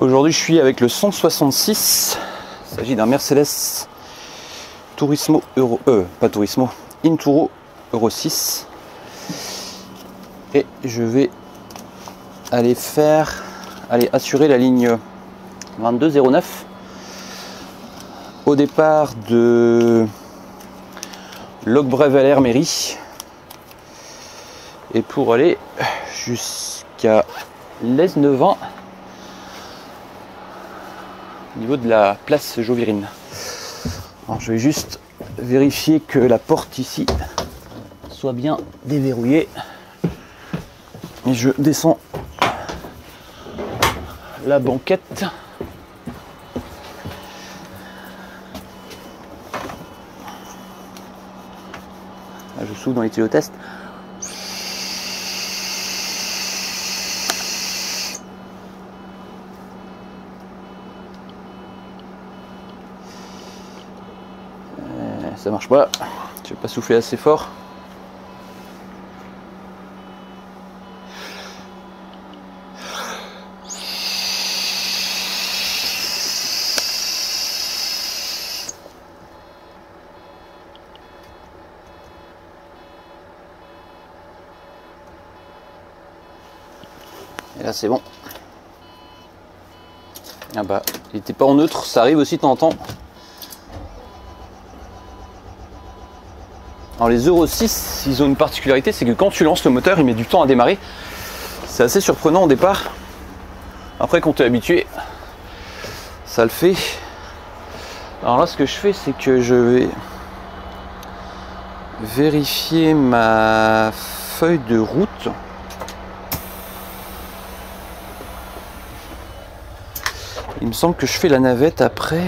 Aujourd'hui je suis avec le 166, il s'agit d'un Mercedes Turismo Euro, pas Turismo, Inturo Euro 6. Et je vais aller assurer la ligne 2209 au départ de Locbrevel-Mairie et pour aller jusqu'à l'Esnevin au niveau de la place Jovirine. Alors je vais juste vérifier que la porte ici soit bien déverrouillée et je descends la banquette. Là, je souffle dans les tuyaux test. Ça marche pas, je vais pas souffler assez fort. Et là c'est bon. Ah bah, il n'était pas en neutre, ça arrive aussi de temps en temps. Alors les Euro 6, ils ont une particularité, c'est que quand tu lances le moteur, il met du temps à démarrer. C'est assez surprenant au départ. Après, quand tu es habitué, ça le fait. Alors là, ce que je fais, c'est que je vais vérifier ma feuille de route. Il me semble que je fais la navette après.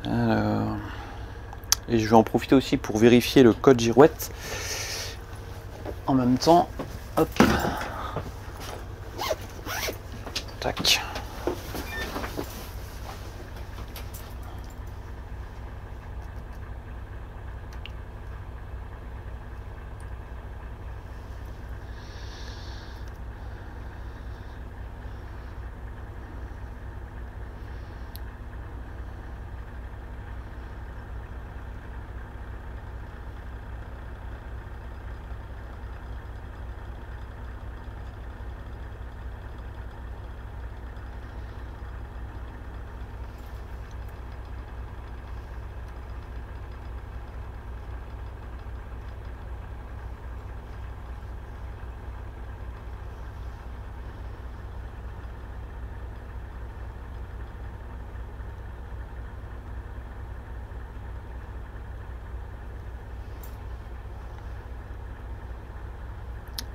Alors, et je vais en profiter aussi pour vérifier le code girouette en même temps. Hop, tac.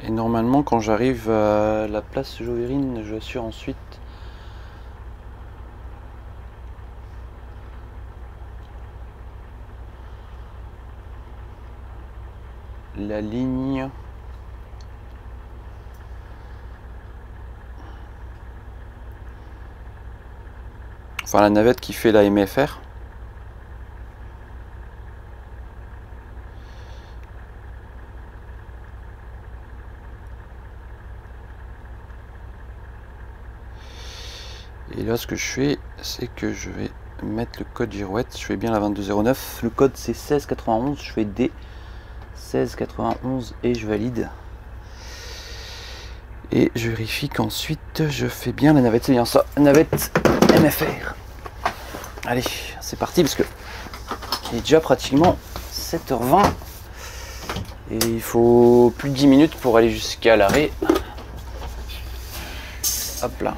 Et normalement, quand j'arrive à la place Jovirine, j'assure ensuite la ligne la navette qui fait la MFR. Et là, ce que je fais, c'est que je vais mettre le code girouette. Je fais bien la 2209. Le code, c'est 1691. Je fais D 1691 et je valide. Et je vérifie qu'ensuite, je fais bien la navette. C'est bien ça, navette MFR. Allez, c'est parti parce que il est déjà pratiquement 7h20. Et il faut plus de 10 minutes pour aller jusqu'à l'arrêt. Hop là.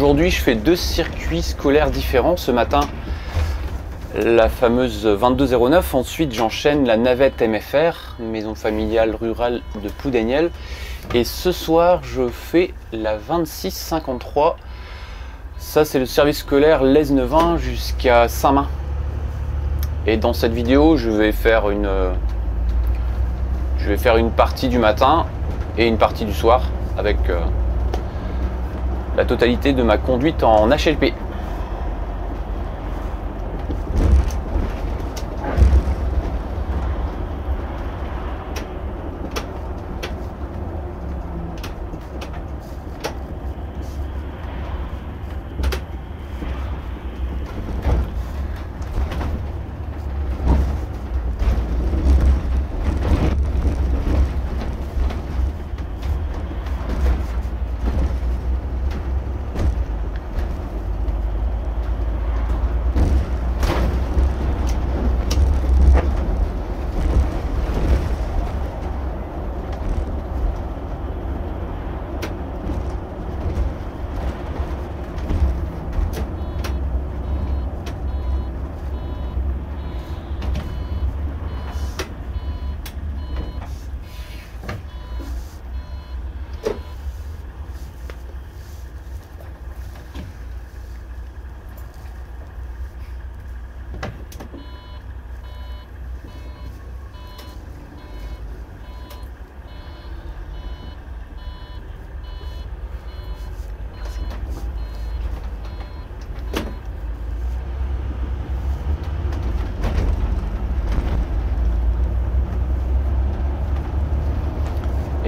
aujourd'hui je fais 2 circuits scolaires différents. Ce matin, la fameuse 2209, ensuite j'enchaîne la navette MFR, maison familiale rurale de Ploudaniel. Et ce soir je fais la 2653. Ça c'est le service scolaire Lesnevin jusqu'à Saint-Main. Et dans cette vidéo je vais faire une partie du matin et une partie du soir avec la totalité de ma conduite en HLP.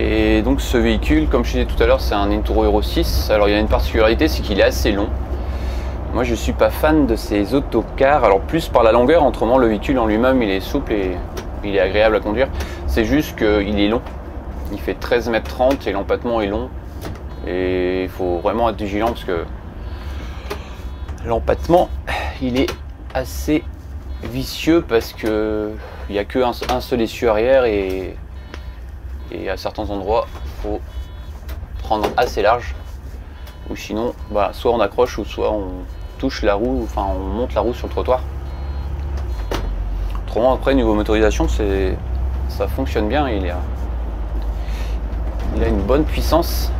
Et donc ce véhicule, comme je disais tout à l'heure, c'est un Enduro Euro 6. Alors il y a une particularité, c'est qu'il est assez long. Moi je suis pas fan de ces autocars, alors plus par la longueur, autrement le véhicule en lui-même il est souple et il est agréable à conduire. C'est juste qu'il est long. Il fait 13,30 m et l'empattement est long. Et il faut vraiment être vigilant parce que l'empattement il est assez vicieux parce que il n'y a qu'un seul essieu arrière et à certains endroits il faut prendre assez large ou sinon soit on accroche ou soit on touche la roue, enfin on monte la roue sur le trottoir. Autrement après niveau motorisation ça fonctionne bien, il a une bonne puissance.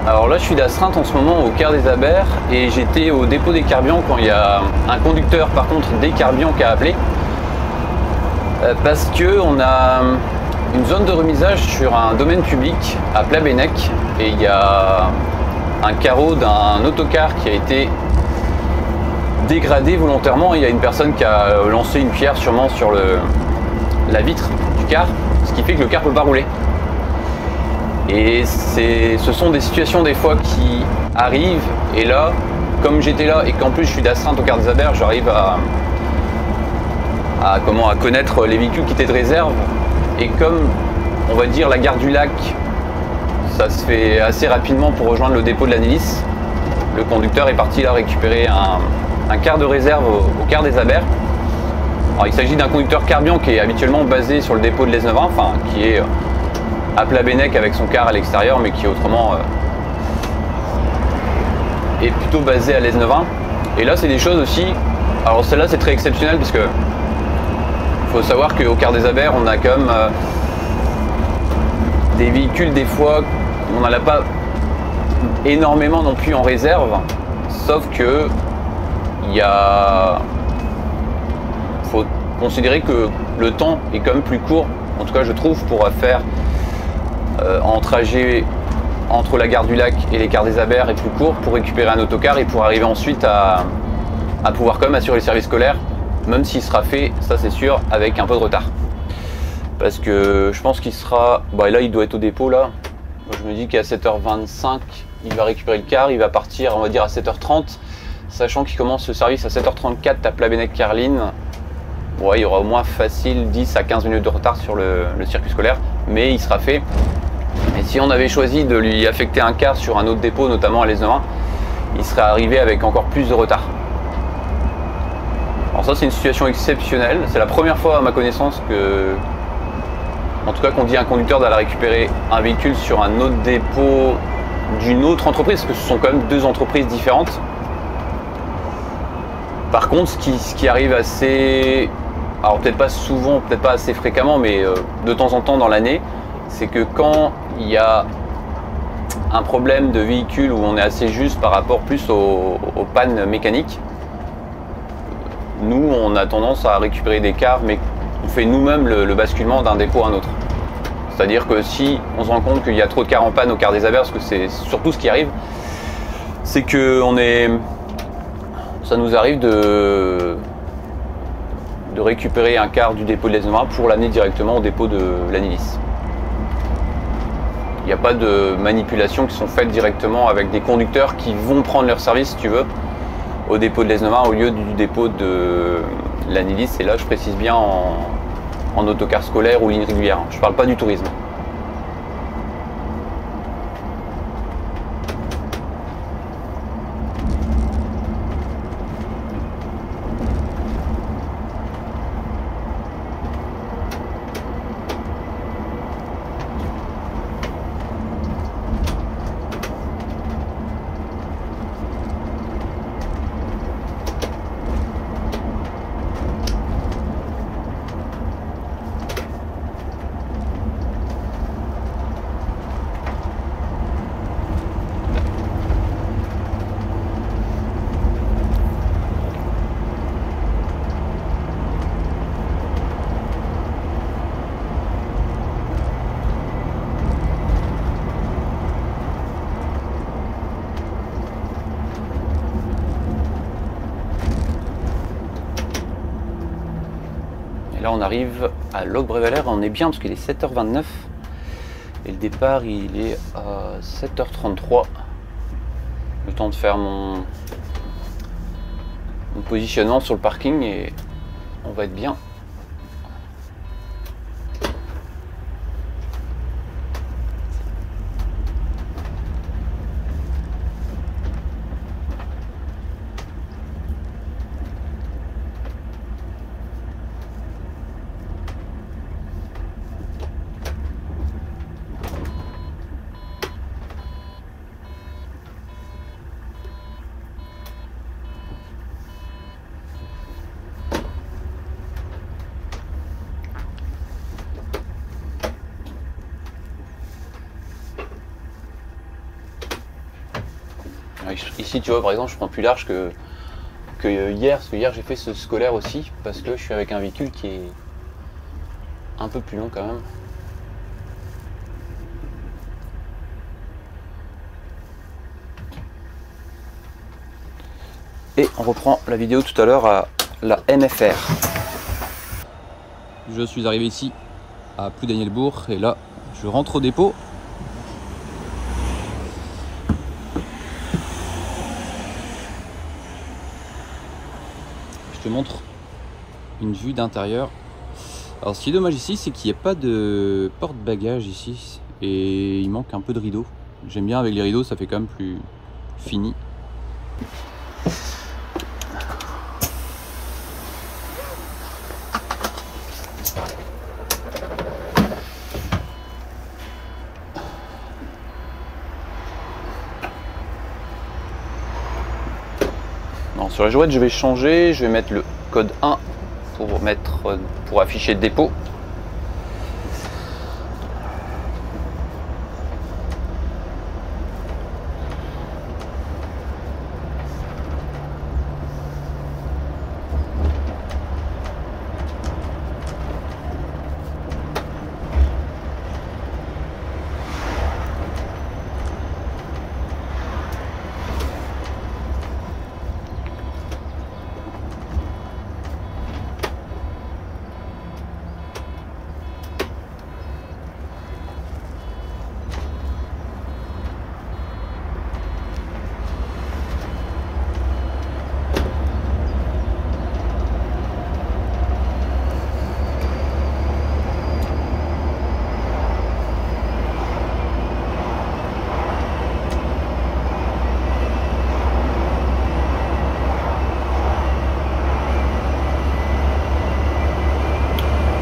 Alors là je suis d'astreinte en ce moment au Quart des Abers et j'étais au dépôt des carburants quand il y a un conducteur par contre des carburants qui a appelé parce que on a une zone de remisage sur un domaine public à Plabennec et il y a un carreau d'un autocar qui a été dégradé volontairement. Il y a une personne qui a lancé une pierre sûrement sur la vitre du car, ce qui fait que le car ne peut pas rouler. Et ce sont des situations des fois qui arrivent et là, comme j'étais là et qu'en plus je suis d'astreinte au Quart des Abers, j'arrive à connaître les véhicules qui étaient de réserve Et comme on va dire la gare du Lac, ça se fait assez rapidement pour rejoindre le dépôt de l'Anilis, le conducteur est parti là récupérer un quart de réserve au quart des Abers. Alors, il s'agit d'un conducteur Carbian qui est habituellement basé sur le dépôt de l'Es-90, enfin qui est à Plabennec avec son quart à l'extérieur, mais qui autrement est plutôt basé à l'Es-90. Et là c'est des choses aussi, alors celle-là c'est très exceptionnel parce que faut savoir qu'au quart des Abers on a quand même des véhicules des fois on n'en a pas énormément non plus en réserve, sauf que faut considérer que le temps est quand même plus court, en tout cas je trouve, pour faire en trajet entre la gare du Lac et les quarts des Abers est plus court pour récupérer un autocar et pour arriver ensuite à pouvoir quand même assurer le service scolaire, même s'il sera fait, ça c'est sûr, avec un peu de retard. Parce que je pense qu'il sera, là il doit être au dépôt là, moi, je me dis qu'à 7h25 il va récupérer le car, il va partir on va dire à 7h30, sachant qu'il commence le service à 7h34 à Plabennec-Carline. Ouais, il y aura au moins facile 10 à 15 minutes de retard sur le circuit scolaire, mais il sera fait. Et si on avait choisi de lui affecter un car sur un autre dépôt, notamment à l'Es-90, il serait arrivé avec encore plus de retard. Alors ça c'est une situation exceptionnelle, c'est la première fois à ma connaissance que, en tout cas qu'on dit à un conducteur d'aller récupérer un véhicule sur un autre dépôt d'une autre entreprise, parce que ce sont quand même deux entreprises différentes. Par contre, ce qui arrive assez, alors peut-être pas souvent, peut-être pas assez fréquemment, mais de temps en temps dans l'année, c'est que quand il y a un problème de véhicule où on est assez juste par rapport plus aux pannes mécaniques, nous on a tendance à récupérer des cars, mais on fait nous-mêmes le basculement d'un dépôt à un autre. C'est-à-dire que si on se rend compte qu'il y a trop de cars en panne au quart des Abers, parce que c'est surtout ce qui arrive, c'est que ça nous arrive de récupérer un quart du dépôt de l'Es-90 pour l'amener directement au dépôt de l'Anilis. Il n'y a pas de manipulations qui sont faites directement avec des conducteurs qui vont prendre leur service, si tu veux, au dépôt de l'Es-90 au lieu du dépôt de l'Anilis. Et là, je précise bien en autocar scolaire ou ligne régulière. Je ne parle pas du tourisme. Là on arrive à Locq-Brévalère, on est bien parce qu'il est 7h29 et le départ il est à 7h33. Le temps de faire mon positionnement sur le parking et on va être bien. Ici tu vois par exemple je prends plus large que hier, parce que hier j'ai fait ce scolaire aussi parce que je suis avec un véhicule qui est un peu plus long quand même. Et on reprend la vidéo tout à l'heure à la MFR. Je suis arrivé ici à Ploudaniel-Bourg et là je rentre au dépôt. Je te montre une vue d'intérieur Alors ce qui est dommage ici, c'est qu'il n'y a pas de porte-bagages ici et il manque un peu de rideau. J'aime bien avec les rideaux, ça fait quand même plus fini. Non, sur la jouette, je vais changer, je vais mettre le code 1 pour afficher dépôt.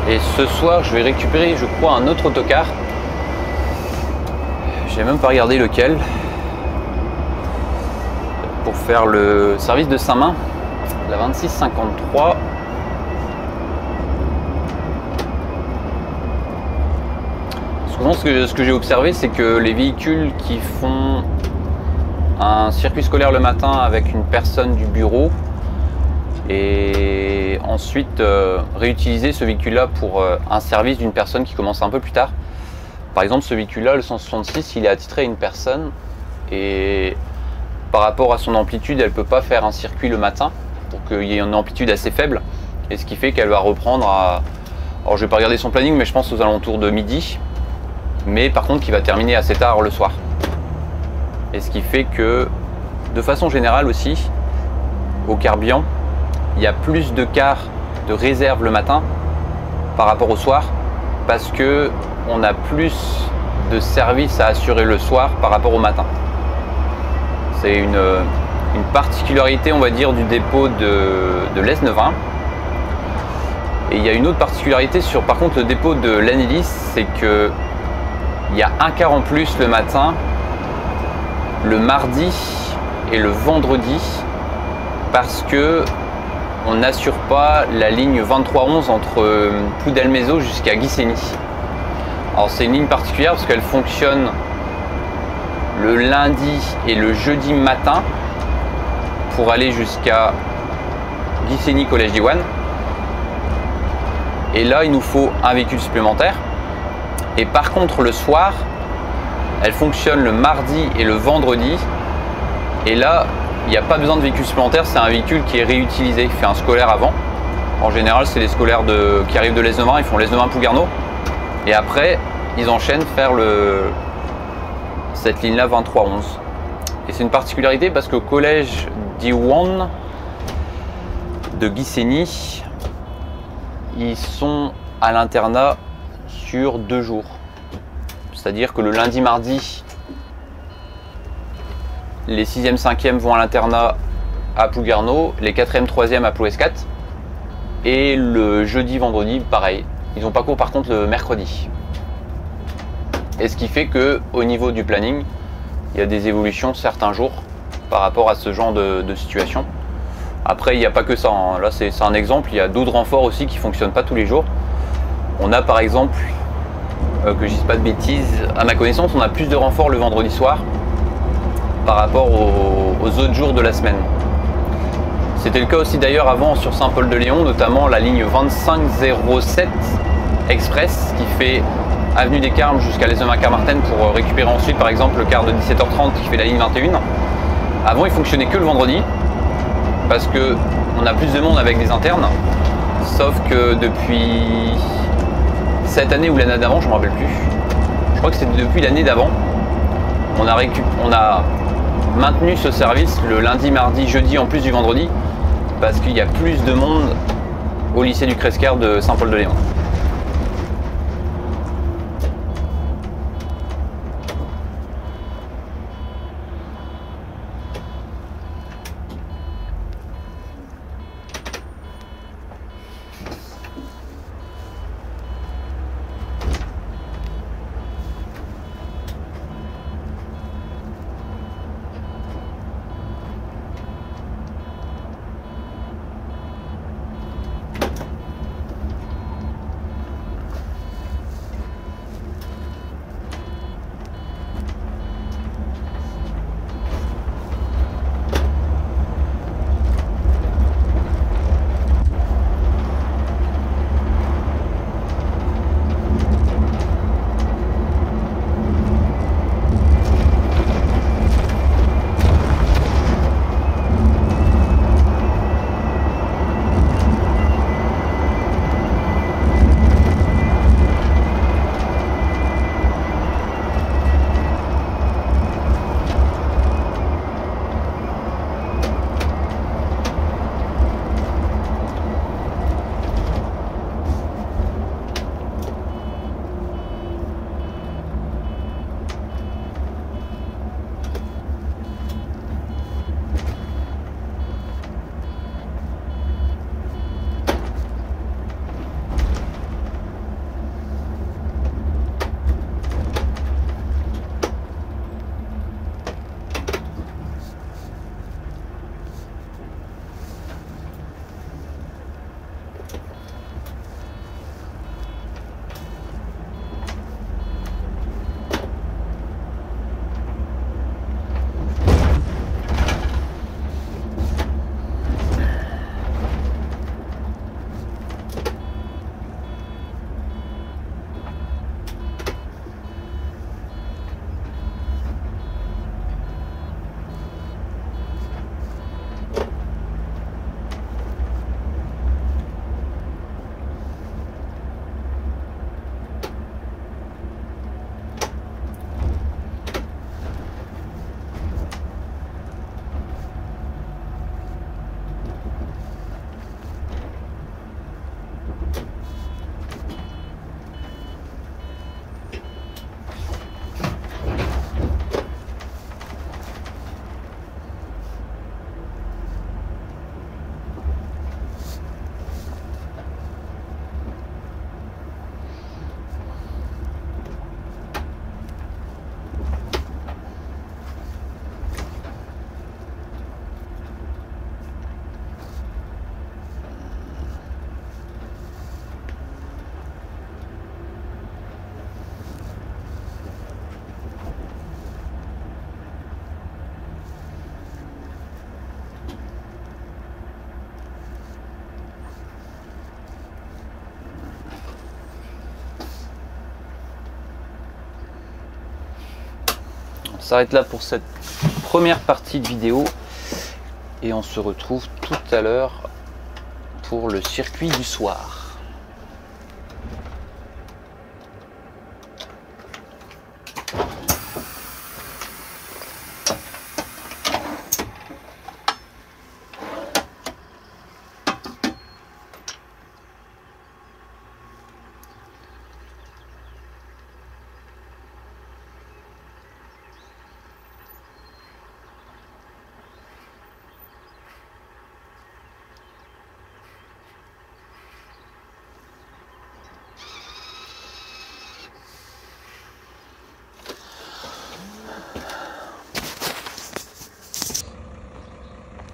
Et ce soir, je vais récupérer, je crois, un autre autocar. J'ai même pas regardé lequel. Pour faire le service de Saint-Main, la 2653. Souvent, ce que j'ai observé, c'est que les véhicules qui font un circuit scolaire le matin avec une personne du bureau et ensuite réutiliser ce véhicule-là pour un service d'une personne qui commence un peu plus tard. Par exemple, ce véhicule-là, le 166, il est attitré à une personne et par rapport à son amplitude, elle ne peut pas faire un circuit le matin pour qu'il y ait une amplitude assez faible, et ce qui fait qu'elle va reprendre à... Alors je vais pas regarder son planning, mais je pense aux alentours de midi, mais par contre qui va terminer assez tard le soir. Et ce qui fait que, de façon générale aussi, au Carbian, il y a plus de cars de réserve le matin par rapport au soir, parce que on a plus de services à assurer le soir par rapport au matin. C'est une particularité, on va dire, du dépôt de l'S91. Et il y a une autre particularité sur, par contre, le dépôt de l'Anilis, c'est que il y a un car en plus le matin, le mardi et le vendredi, parce que on n'assure pas la ligne 2311 entre Pudelmezzo jusqu'à Ghiseni. Alors c'est une ligne particulière parce qu'elle fonctionne le lundi et le jeudi matin pour aller jusqu'à Ghiseni Collège Diwan. Et là, il nous faut un véhicule supplémentaire. Et par contre, le soir, elle fonctionne le mardi et le vendredi. Et là, il n'y a pas besoin de véhicule supplémentaire, c'est un véhicule qui est réutilisé. Il fait un scolaire avant. En général, c'est les scolaires qui arrivent de l'S91, ils font l'S91 Pougarneau. Et après, ils enchaînent faire cette ligne-là 2311. Et c'est une particularité parce qu'au collège Diwan de Ghiseni, ils sont à l'internat sur 2 jours. C'est-à-dire que le lundi, mardi, les 6e, 5e vont à l'internat à Plougarneau, les 4e, 3e à Plouescat, et le jeudi, vendredi, pareil. Ils n'ont pas cours par contre le mercredi. Et ce qui fait que au niveau du planning, il y a des évolutions certains jours par rapport à ce genre de situation. Après, il n'y a pas que ça, hein. Là c'est un exemple, il y a d'autres renforts aussi qui ne fonctionnent pas tous les jours. On a par exemple, que je ne dise pas de bêtises, à ma connaissance, on a plus de renforts le vendredi soir par rapport aux autres jours de la semaine. C'était le cas aussi d'ailleurs avant sur Saint-Paul-de-Léon, notamment la ligne 2507 Express qui fait avenue des Carmes jusqu'à l'Es-de-Martin pour récupérer ensuite par exemple le car de 17h30 qui fait la ligne 21. Avant il fonctionnait que le vendredi parce que on a plus de monde avec des internes, sauf que depuis cette année ou l'année d'avant, je ne me rappelle plus, je crois que c'était depuis l'année d'avant, on a maintenu ce service le lundi, mardi, jeudi en plus du vendredi parce qu'il y a plus de monde au lycée du Cresquer de Saint-Paul-de-Léon. s'arrête là pour cette première partie de vidéo et on se retrouve tout à l'heure pour le circuit du soir.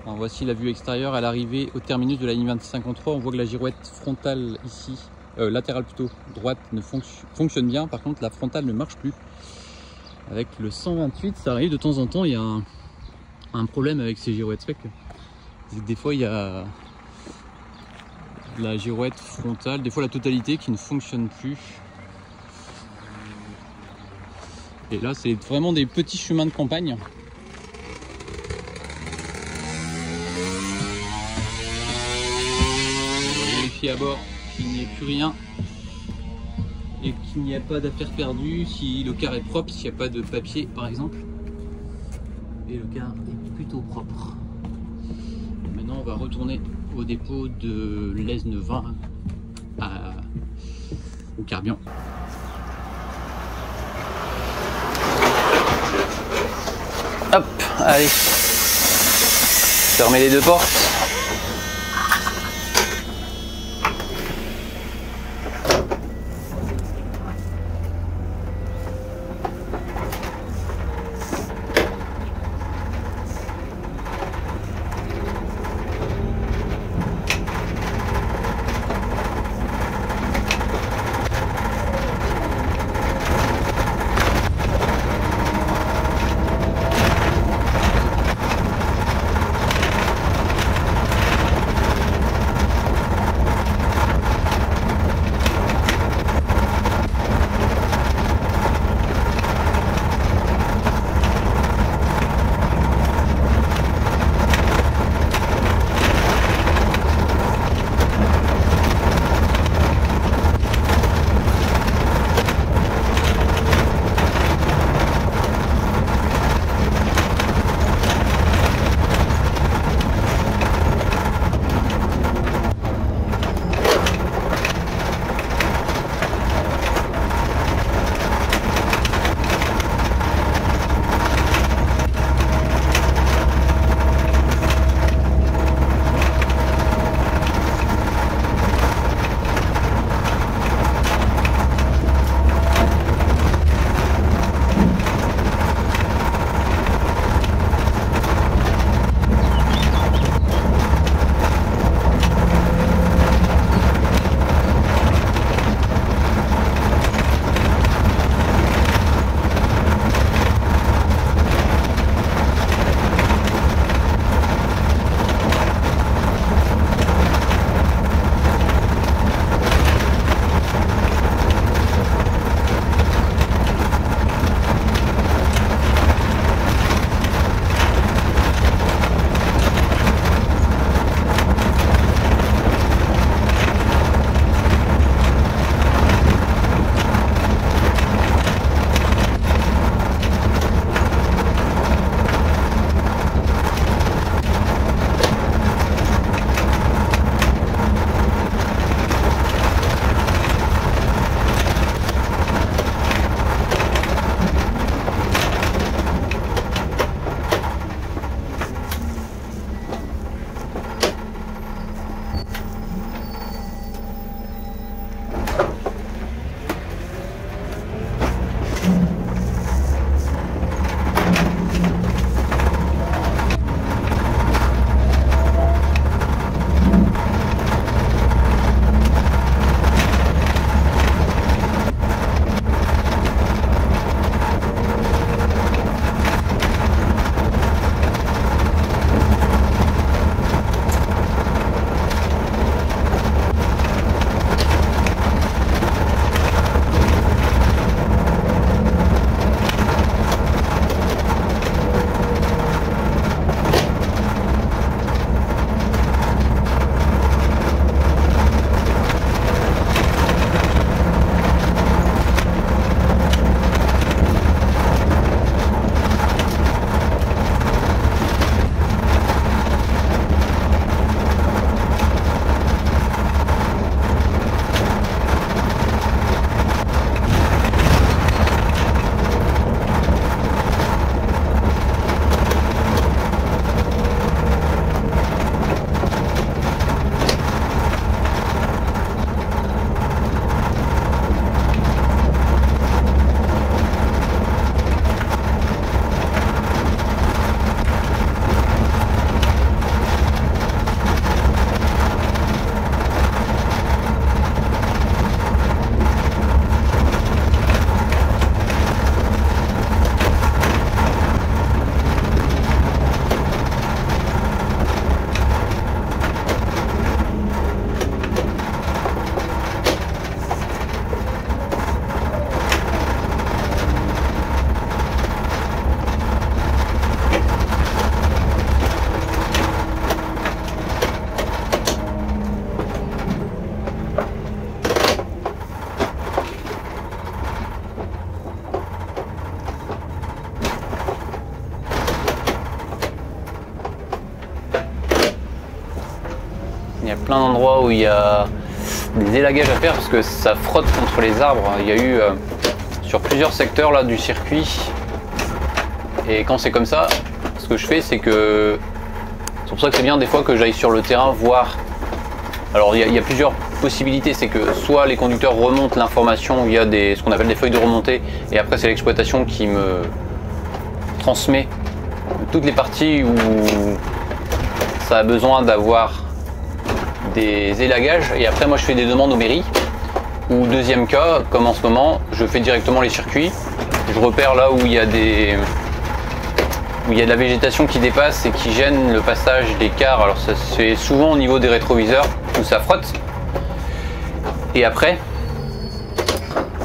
Alors voici la vue extérieure à l'arrivée au terminus de la ligne 25.3. On voit que la girouette frontale ici, latérale plutôt, droite, ne fonctionne bien. Par contre la frontale ne marche plus. Avec le 128, ça arrive de temps en temps, il y a un problème avec ces girouettes spec. Des fois il y a la girouette frontale, des fois la totalité qui ne fonctionne plus. Et là c'est vraiment des petits chemins de campagne. À bord qu'il n'y ait plus rien et qu'il n'y a pas d'affaires perdues, si le car est propre, s'il n'y a pas de papier par exemple, et le car est plutôt propre. Maintenant on va retourner au dépôt de l'ESNE 20 au Carbion. Hop, allez, fermez les deux portes. Il y a plein d'endroits où il y a des élagages à faire parce que ça frotte contre les arbres. Il y a eu sur plusieurs secteurs là du circuit. Et quand c'est comme ça, ce que je fais, c'est que c'est pour ça que c'est bien des fois que j'aille sur le terrain voir. Alors il y a plusieurs possibilités, c'est que soit les conducteurs remontent l'information via ce qu'on appelle des feuilles de remontée, et après c'est l'exploitation qui me transmet toutes les parties où ça a besoin d'avoir des élagages, et après moi je fais des demandes aux mairies. Ou deuxième cas, comme en ce moment, je fais directement les circuits, je repère là où il y a de la végétation qui dépasse et qui gêne le passage des cars. Alors ça se fait souvent au niveau des rétroviseurs où ça frotte. Et après,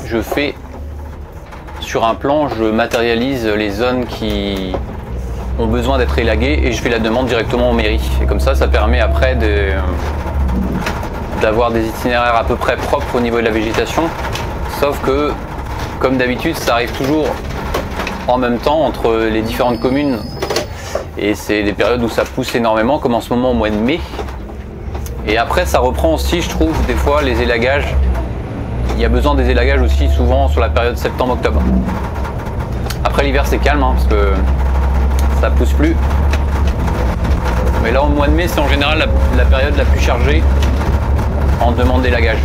je fais sur un plan, je matérialise les zones qui ont besoin d'être élaguées et je fais la demande directement aux mairies. Et comme ça permet après d'avoir des itinéraires à peu près propres au niveau de la végétation. Sauf que, comme d'habitude, ça arrive toujours en même temps entre les différentes communes. Et c'est des périodes où ça pousse énormément, comme en ce moment au mois de mai. Et après ça reprend aussi, je trouve, des fois les élagages. Il y a besoin des élagages aussi souvent sur la période septembre-octobre. Après l'hiver c'est calme parce que ça pousse plus. Mais là au mois de mai c'est en général la période la plus chargée en demande d'élagage.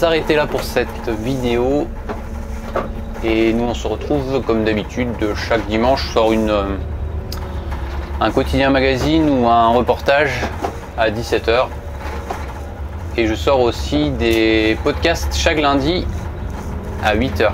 s'arrêter là pour cette vidéo. Et nous on se retrouve comme d'habitude chaque dimanche. Je sors un quotidien magazine ou un reportage à 17 h. Et je sors aussi des podcasts chaque lundi à 8 h.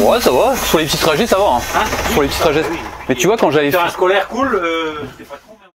Ouais, ça va, sur les petits trajets ça va. Hein. Sur les petits trajets. Oui. Mais tu vois, quand j'avais fait un scolaire cool, c'était pas trop.